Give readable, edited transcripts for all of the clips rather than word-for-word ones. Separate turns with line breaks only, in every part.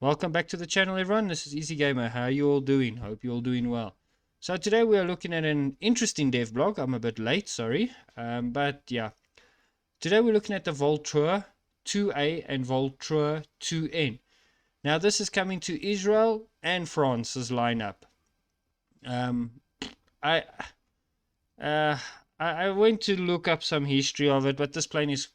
Welcome back to the channel, everyone. This is Easy Gamer. How are you all doing? Hope you're all doing well. So today we are looking at an interesting dev blog. I'm a bit late, sorry. But yeah, today we're looking at the Vautour IIA and Vautour IIN. Now this is coming to Israel and France's lineup. I uh, I went to look up some history of it, but this plane is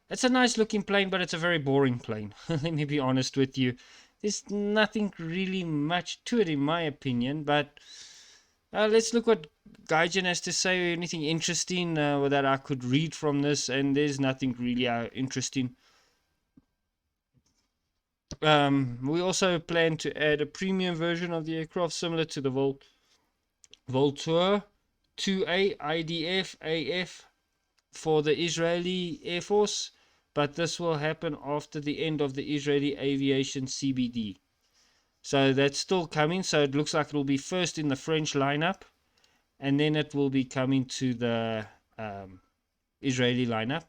it's a nice looking plane, but it's a very boring plane. Let me be honest with you. There's nothing really much to it in my opinion, but let's look what Gaijin has to say. Anything interesting that I could read from this, and there's nothing really interesting. We also plan to add a premium version of the aircraft similar to the Vautour IIA IDF AF for the Israeli Air Force, but this will happen after the end of the Israeli Aviation CBD. So that's still coming. So it looks like it will be first in the French lineup, and then it will be coming to the Israeli lineup.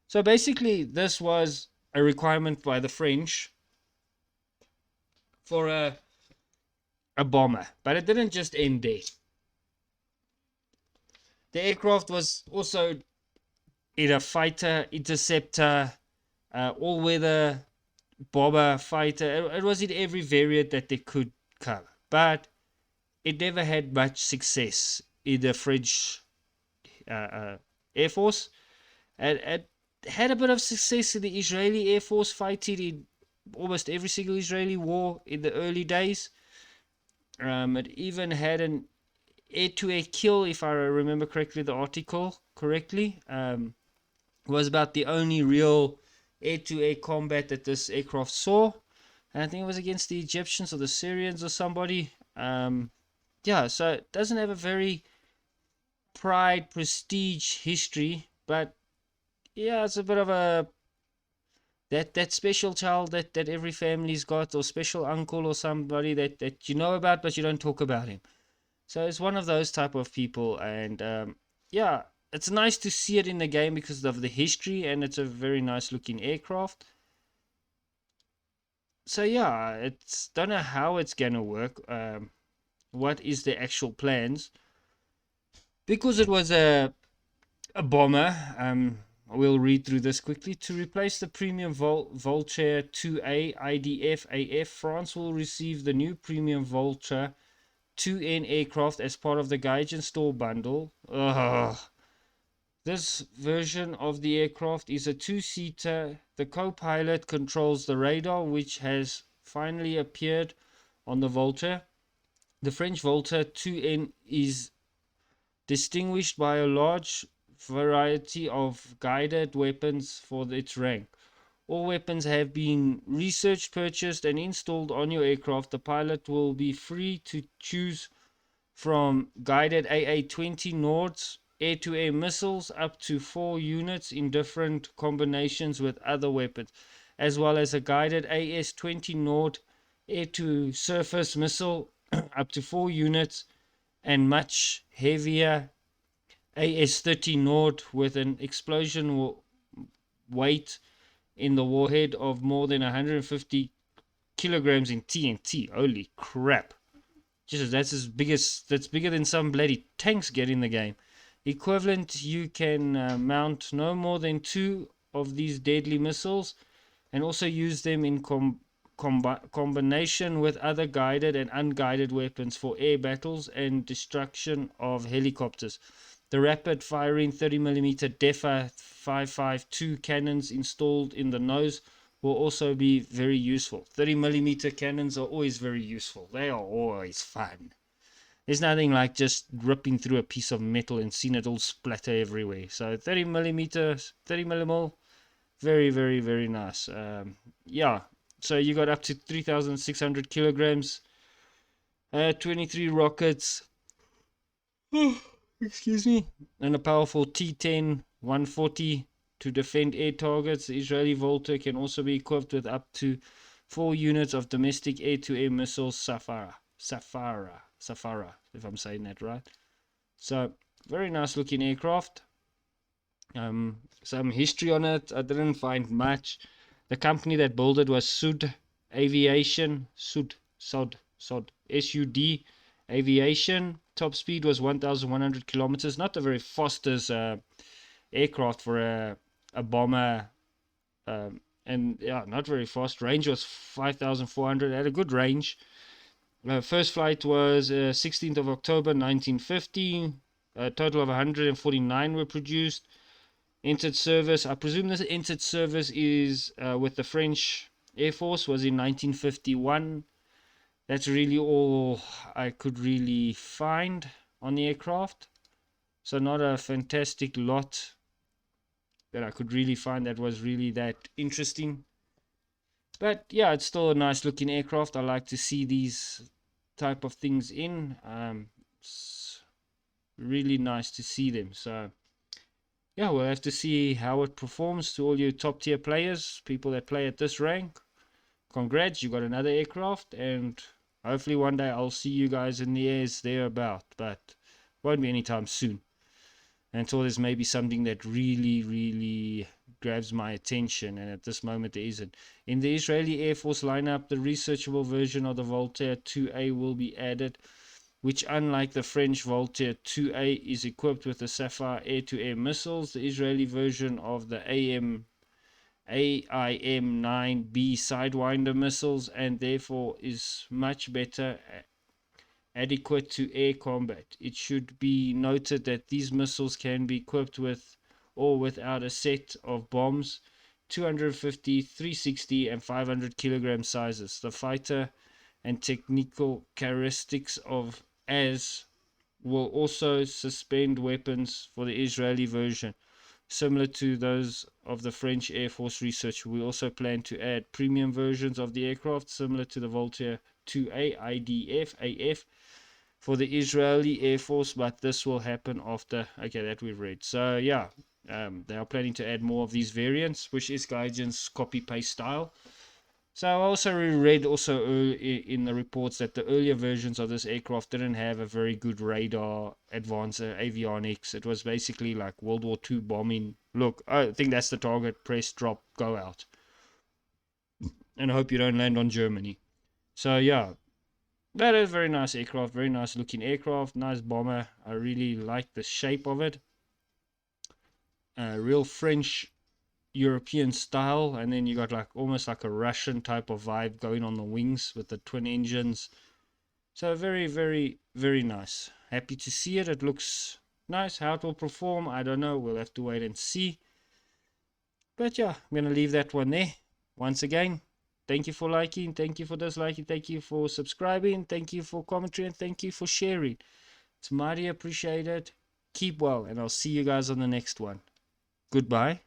So basically, this was a requirement by the French for a bomber, but it didn't just end there. The aircraft was also in a fighter, interceptor, all-weather, bomber, fighter. It was in every variant that they could cover, but it never had much success in the French Air Force. It had a bit of success in the Israeli Air Force, fighting in almost every single Israeli war in the early days. It even had an air-to-air kill, if I remember correctly, the article correctly. Was about the only real air-to-air combat that this aircraft saw, and I think it was against the Egyptians or the Syrians or somebody. Yeah, so it doesn't have a very prestige history, but yeah, it's a bit of a that special child that every family's got, or special uncle or somebody that you know about but you don't talk about him. So it's one of those type of people, and yeah, it's nice to see it in the game because of the history, and it's a very nice looking aircraft. So yeah, it's don't know how it's gonna work. What is the actual plans? Because it was a bomber. We'll read through this quickly. To replace the premium Vautour IIA IDF AF, France will receive the new premium Vautour IIN aircraft as part of the Gaijin store bundle. This version of the aircraft is a two-seater. The co-pilot controls the radar, which has finally appeared on the Vautour. The French Vautour IIN is distinguished by a large variety of guided weapons for its rank. All weapons have been researched, purchased, and installed on your aircraft. The pilot will be free to choose from guided AA-20 Nords air-to-air missiles up to 4 units in different combinations with other weapons, as well as a guided AS-20 Nord air-to-surface missile up to 4 units, and much heavier AS-30 Nord with an explosion weight in the warhead of more than 150 kilograms in TNT. Holy crap. Jesus, that's bigger than some bloody tanks get in the game. Equivalent, you can mount no more than 2 of these deadly missiles, and also use them in combination with other guided and unguided weapons for air battles and destruction of helicopters. The rapid firing 30mm DEFA 552 cannons installed in the nose will also be very useful. 30mm cannons are always very useful. They are always fun. There's nothing like just ripping through a piece of metal and seeing it all splatter everywhere. So 30mm, very, very, very nice. Yeah, so you got up to 3,600 kilograms, 23 rockets, excuse me, and a powerful T-10 140 to defend air targets. The Israeli Vautour can also be equipped with up to 4 units of domestic air-to-air missiles Safara, if I'm saying that right. So very nice looking aircraft. Some history on it, I didn't find much. The company that built it was Sud Aviation, SUD Aviation. Top speed was 1,100 kilometers. Not the very fastest aircraft for a bomber, and yeah, not very fast. Range was 5,400. Had a good range. First flight was 16th of October 1950. A total of 149 were produced. Entered service, I presume this entered service is with the French Air Force, was in 1951. That's really all I could really find on the aircraft. So not a fantastic lot that I could really find that was really that interesting. But yeah, it's still a nice looking aircraft. I like to see these type of things in. It's really nice to see them. So yeah, we'll have to see how it performs. To all you top tier players, people that play at this rank, congrats, you got another aircraft, and hopefully one day I'll see you guys in the airs thereabout, but won't be anytime soon. Until there's maybe something that really grabs my attention, and at this moment there isn't. In the Israeli Air Force lineup, the researchable version of the Vautour IIA will be added, which, unlike the French Vautour IIA, is equipped with the Sapphire air-to-air missiles. The Israeli version of the AIM-9B Sidewinder missiles, and therefore is much better adequate to air combat. It should be noted that these missiles can be equipped with or without a set of bombs, 250, 360 and 500 kilogram sizes. The fighter and technical characteristics of AS will also suspend weapons for the Israeli version, similar to those of the French Air Force research. We also plan to add premium versions of the aircraft, similar to the Vautour IIA IDF AF for the Israeli Air Force, but this will happen after, okay, that we've read. So yeah, they are planning to add more of these variants, which is Gaijin's copy-paste style. So I also read also in the reports that the earlier versions of this aircraft didn't have a very good radar, advanced avionics. It was basically like World War II bombing. Look, I think that's the target, press, drop, go out. And I hope you don't land on Germany. So yeah, that is a very nice aircraft, very nice looking aircraft, nice bomber. I really like the shape of it. Real French European style, and then you got like almost like a Russian type of vibe going on the wings with the twin engines. So very nice. Happy to see it. It looks nice. How it will perform, I don't know. We'll have to wait and see. But yeah, I'm gonna leave that one there. Once again, thank you for liking, thank you for disliking, thank you for subscribing, thank you for commentary, and thank you for sharing. It's mighty appreciated. Keep well, and I'll see you guys on the next one. Goodbye.